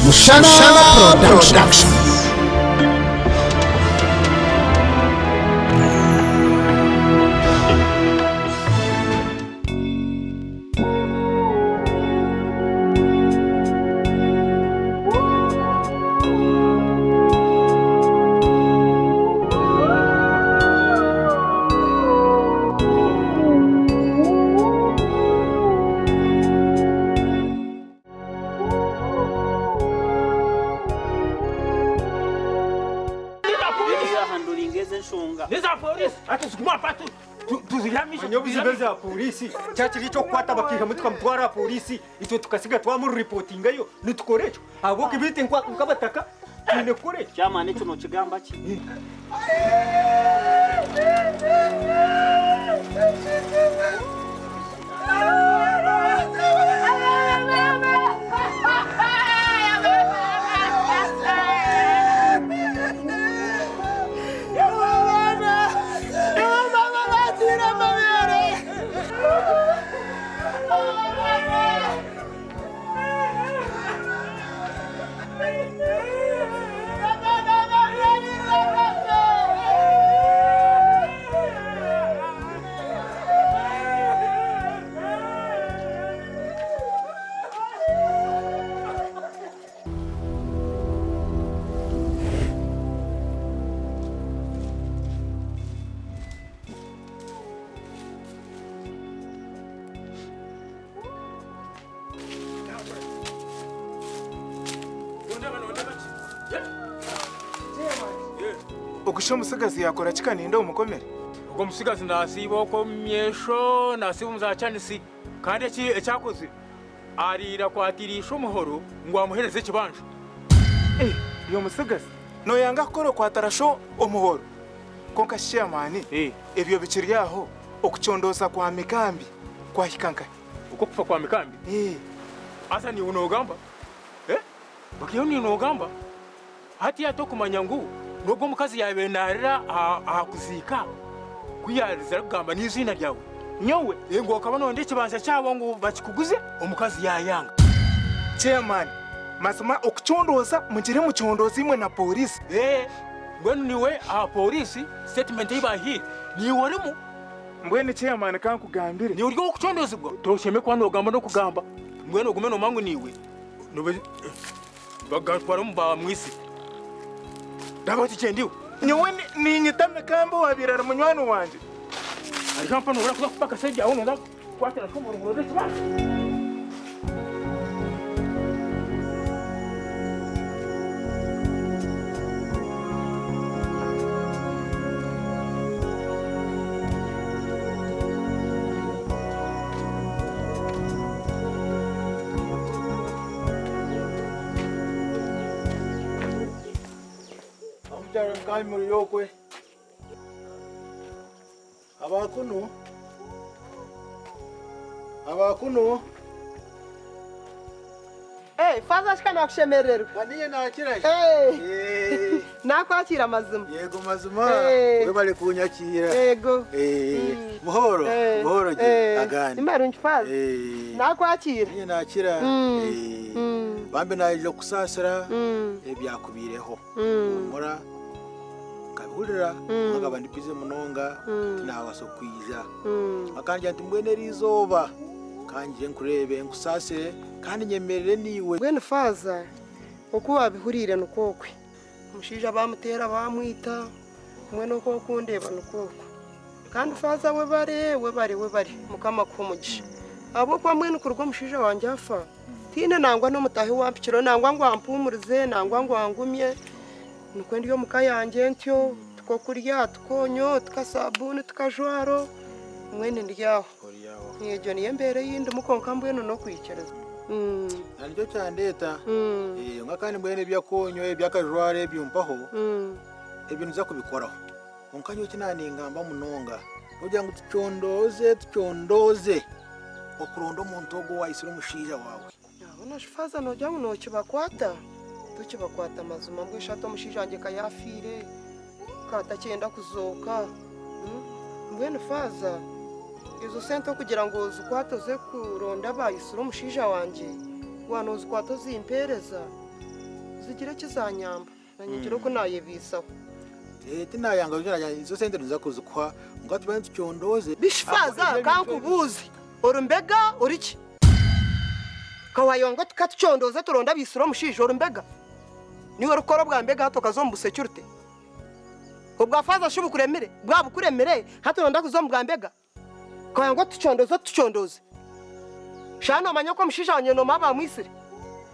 Mushana Production. Nyobuzigaza polisi cyakiri cyo kwata bakiha mutwa mutwara polisi icyo tukasiga twamu reporting ayo nitukorecho abo kibite nkabataka ine kore cyamane cyo no kigamba ki Okusho musigazi yakora kikaninda umukomere ubwo musigazi nasibo ko myesho nasibo muzacyanisi kandi ecyakoze arira kwatirisha umuhoro ngo amuhereze kibanje iyo musigazi no yanga koro kwatarasho umuhoro konka chairman ebyo bikiri yaho okuchondoza kwa Mikambi kwa hikanka uko kufa kwa Mikambi asa ni unogamba bakiyo ni unogamba hati yato kumanya ngu nubwo mukazi yawe narira akuzika kuyariza kugamba n'izina ryawe nyowe ngo akabano ndeke banza cyabo ngo bakikuguze umukazi yayanga chairman masoma okuchondoza mugire muchondozi imwe na polisi mbwenu niwe polisi statement ibahi ni warimo mbwenu chairman kankugambire ni uryo okuchondoza bwo tosheme kwa nogamba no kugamba mbwenu gumeno mangu niwe nobe bagatwara mba mwisi Dabati chendiwe. Nyowe ninyitame kambo wabirara munywano wanje. Arijampa no kuza kupaka seja aho nda kwate na shumo ngoroze cyane. Kai muri yokwe abakuno faza shikana kushemererwa kaniye nakira nakwakira mazima yego mazima we bale kunyakira yego buhoro je agani imaro nchifaza nakwakira niye nakira bambe naje kusasira ebyakubireho mura kabulira ngaba ndipize munonga tinawaso kwiza akanje nti mbwene rizoba kanje nkurebe nkusase kandi nyemerere niwe bwene faza okuba bihurire nukokwe mushija bamutera bamwita mwe noko kundeba nukoko kandi faza we bare mukama kumugisha abo kwa mwe nukurwa mushija wanje afa tine nangwa no mutahi wampikiro nangwa ngo ampumurize nangwa ngo angumye nuko ndiyo mukayanje ntyo tukokurya tukonyo tukasabune tukajwaro mwene ndyaho niyo niye mbere yindi mukonka mbweno no kwikereza nanjo cyandeta ngakandi mbwene byakonyo byakajware byumpaho ebintu za kubikoraho onkanyo kinani ngamba munonga kugira ngo tuchondoze okurondo muntu ogo waisiro mushija wawe yabona shifaza no jangu no kibakwata tukibakwata mazuma mbwishato mushija anje kayafire katacyenda kuzoka mbwene faza izo sente kugira ngo zikwatoze kuronda bayisuro mushija wanje wano zikwatoze impereza zigira kizanyamba nanyigire ko nayebisaho tinayanga byaranya izo sente nza kuzukwa ngo tubane tucyondoze bishifaza kankubuzi urumbega uriki kawayongo tukatucyondoze turonda bisuro mushije urumbega niwe rukoro bwa mbega hato kazombuse cyurute ubwafaza shubukuremere bwabukuremere haturonda kuzombwa mbega kawayongo tucyondoze shano manyoko mushisha wanje no maba mwisire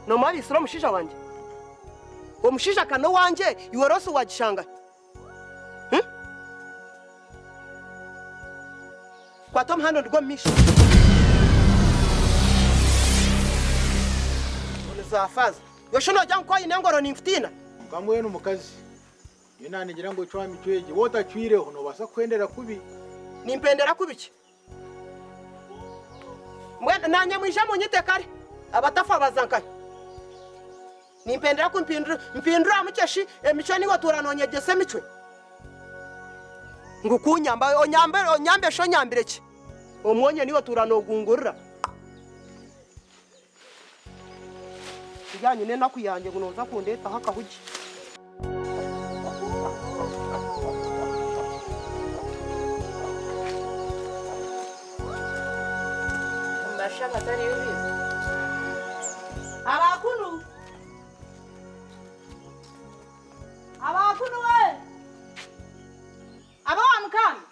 no mabisiro mushisha wanje wo mushisha kano wanje iworose wagishanga kwa tom hano ndgo misha unazafaza yoshono jya nko inengoro nimfitina ngamwe n'umukazi yina nigira ngo cwa mitweje wota cwireho no basa kwendera kubi nimpendera kubiki mwenda nanye mwisha munyite kare abatafa bazankanye nimpendera kumpindura mukeshi emicho niwo turanonyegese mitwe ngukunyamba onyambe sho nyambireki omwonye niwo turanogungurira bijanye nena kuyanje gunoza kundeta hakahuji mbashaka tari yubizi abakunu we aba wa Mikambi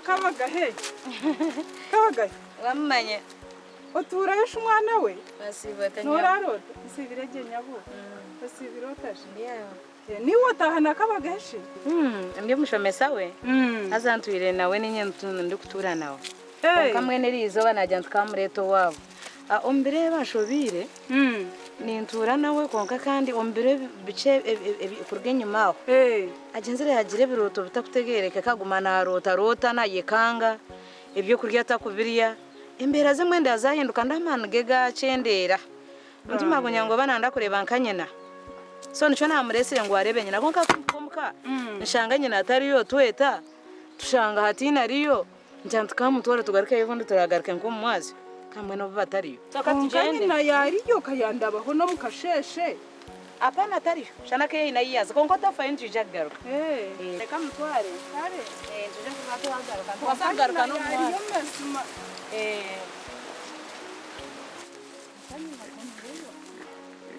kabagahe kabagahe wamanye uturayisha umwana we basibata nurarota sibirege nyabo basibirotaje yeah niwo tahana kabagahe ndiye mushomesa we azantwire nawe ninyentuno ndi kutura nawe kamwe nerizo banajya tukamureto wabo ombere bashobire nintura nawe konka kandi ombere bice kurge nyuma aho agenzere yagire biroto bitakutegereka kagumana rota nayekanga ibyo kurya takubiriya imbere azimwe ndazahinduka ndamana gega cendera mutima gunyango bananda kureba nkanyena so nico namuresire ngo arebe nyina konka kumka nshanga nyina atari yo tweta tushanga hatina riyo njantuka mutwara tugaruka yevo ndutagaruka nko mwazi kamwe no batariyo saka tugende na yariyo kayandabaho no mukasheshe apana tariyo shana ke ina yiyaza konko tafa inji jagaruka reka mutware kare tuje kubatwagaruka twasagaruka no mwa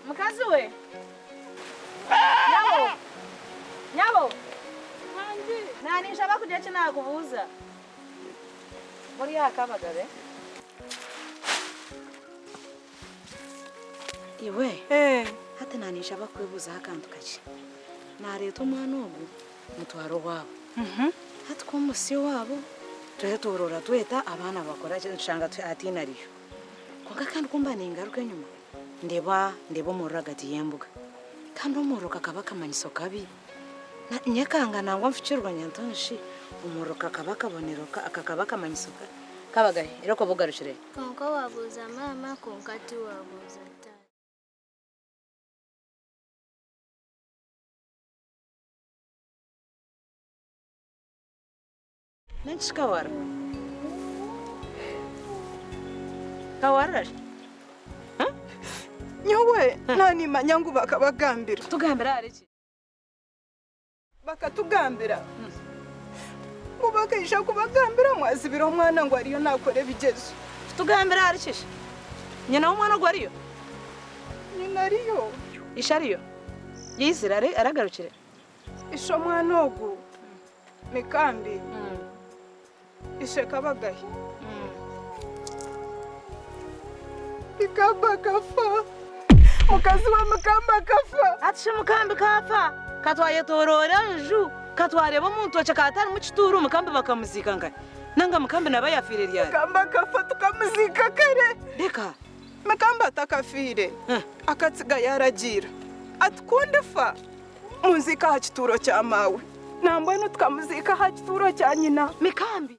mukazi we nyabo nani shaba kujya kina kubuza muri yakabagabe iwe hata nanisha bakwebuza akantu kake nareto mwana ogu mutwaro wabo hata ko musyo wabo tuje torora tweta abana bakora cyangwa atina riyo konka kandi kumba ningaruka nyuma ndeba muragati yembuga kandi umuruka kabaka manyiso kabi nyakanga nangwa mfikirwa nyantonshi umuruka kabaka boneroka akakabaka manyiso kabagahe iroko bugarushire konka wabuza mama konka tu wabuza Nanti kawar. Kawar? Hah? nyowe nanimanya ngo bakabagambira tugambira ari iki bakatugambira ngo bakisha kubagambira mwazibira umwana ngo ariyo nakore bigezo tugambira ari iki nyina w'umwana ngo ariyo nyina ariyo ishariyo yizira aragarukire isho mwana ogu Mikambi isheka bagahi Mikamba kafa mukazi wa Mikamba kafa atishe Mukambi kafa katwaye torora nju katwareba umuntu wacha katari mu kituru Mukambi bakamuzika ngai nanga Mukambi nabayafire ryari Mikamba kafa tukamuzika kare reka Mikamba atakafire akatsiga yaragira atkunde fa muzika ha kituro cya mawe nambwe tukamuzika ha kituro cya nyina Mikambi